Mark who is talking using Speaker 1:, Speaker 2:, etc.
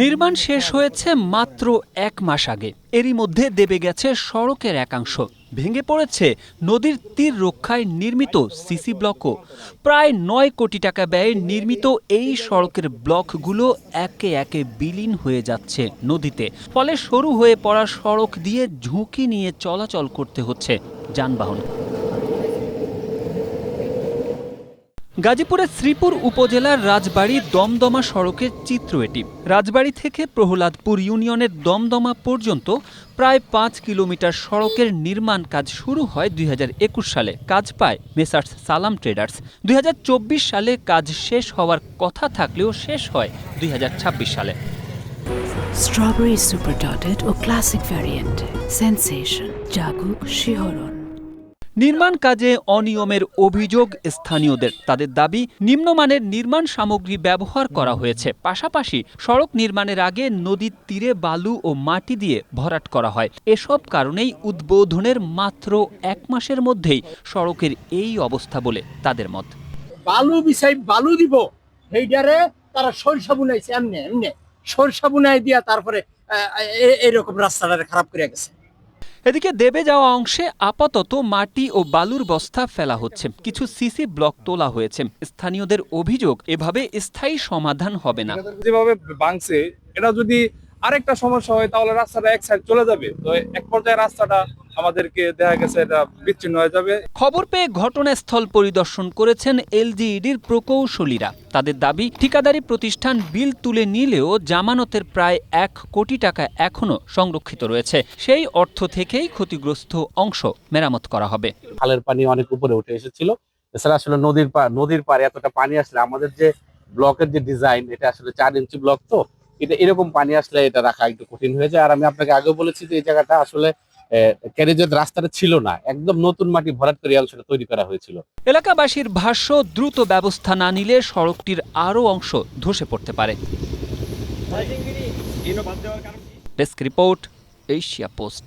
Speaker 1: নির্মাণ শেষ হয়েছে মাত্র ১ মাস আগে। এরই মধ্যে দেবে গেছে সড়কের একাংশ, ভেঙে পড়েছে নদীর তীর রক্ষায় নির্মিত সিসি ব্লকও। প্রায় ৯ কোটি টাকা ব্যয়ে নির্মিত এই সড়কের ব্লকগুলো একে একে বিলীন হয়ে যাচ্ছে নদীতে। ফলে সরু হয়ে পড়া সড়ক দিয়ে ঝুঁকি নিয়ে চলাচল করতে হচ্ছে যানবাহন। গাজীপুরের শ্রীপুর উপজেলার রাজবাড়ী দমদমা সড়কের চিত্র এটি। রাজবাড়ী থেকে প্রহ্লাদপুর ইউনিয়নের দমদমা পর্যন্ত প্রায় ৫ কিলোমিটার সড়কের নির্মাণ কাজ শুরু হয় ২০২১ সালে। কাজ পায় মেসার্স সালাম ট্রেডার্স। ২০২৪ সালে কাজ শেষ হওয়ার কথা থাকলেও শেষ হয় ২০২৬ সালে।
Speaker 2: স্ট্রবেরি সুপার ডটেড ও ক্লাসিক ভ্যারিয়েন্ট সেন্সেশন জাগুক শিহরণ।
Speaker 1: নির্মাণ কাজে অনিয়মের অভিযোগ স্থানীয়দের। তাদের দাবি, নিম্নমানের নির্মাণ সামগ্রী ব্যবহার করা হয়েছে। পাশাপাশি সড়ক নির্মাণের আগে নদীর তীরে বালু ও মাটি দিয়ে ভরাট করা হয়। এসব কারণেই উদ্বোধনের মাত্র ১ মাসের মধ্যেই সড়কের এই অবস্থা বলে তাদের মত।
Speaker 3: বালু বিছাই বালু দিব সেইটারে তারা সরিষা বুনাইছে, এমনি সরিষা বুনাই দিয়া তারপরে এইরকম রাস্তাটা খারাপ করে গেছে।
Speaker 1: এদিকে দেবে যাওয়া অংশে আপাতত মাটি ও বালুর বস্তা ফেলা হচ্ছে। কিছু সিসি ব্লক তোলা হয়েছে। স্থানীয়দের অভিযোগ, এভাবে স্থায়ী সমাধান হবে না।
Speaker 4: যেভাবে ভাঙছে, এটা যদি আরেকটা সমস্যা হয় তাহলে রাস্তাটা এক সাইড চলে যাবে। তো এক পর্যায়ে রাস্তাটা আমাদেরকে দেখা গেছে এটা বিচ্ছিন্ন হয়ে যাবে।
Speaker 1: খবর পেয়ে ঘটনাস্থল পরিদর্শন করেছেন এলজিইডির প্রকৌশলীরা। তাদের দাবি, ঠিকাদারি প্রতিষ্ঠান বিল তুলে নিলেও জামানতের প্রায় ১ কোটি টাকা এখনো সংরক্ষিত রয়েছে। সেই অর্থ থেকেই ক্ষতিগ্রস্ত অংশ মেরামত করা হবে।
Speaker 5: খালের পানি অনেক উপরে উঠে এসেছিল। এছাড়া আসলে নদীর পাড়ে এতটা পানি আসলে আমাদের যে ব্লকের যে ডিজাইন, এটা আসলে ৪ ইঞ্চি ব্লক, তো এটা এরকম পানি আসলে এটা রাখা একটু কঠিন হয়ে যায়। আর আমি আপনাকে আগেও বলেছি যে এই জায়গাটা আসলে ক্যারেজের রাস্তাটা ছিল না, একদম নতুন মাটি ভরাট করে অংশটা তৈরি করা হয়েছিল।
Speaker 1: এলাকাবাসীর ভাষ্য, দ্রুত ব্যবস্থা না নিলে সড়কটির আরও অংশ ধসে পড়তে পারে। Desk report, Asia post.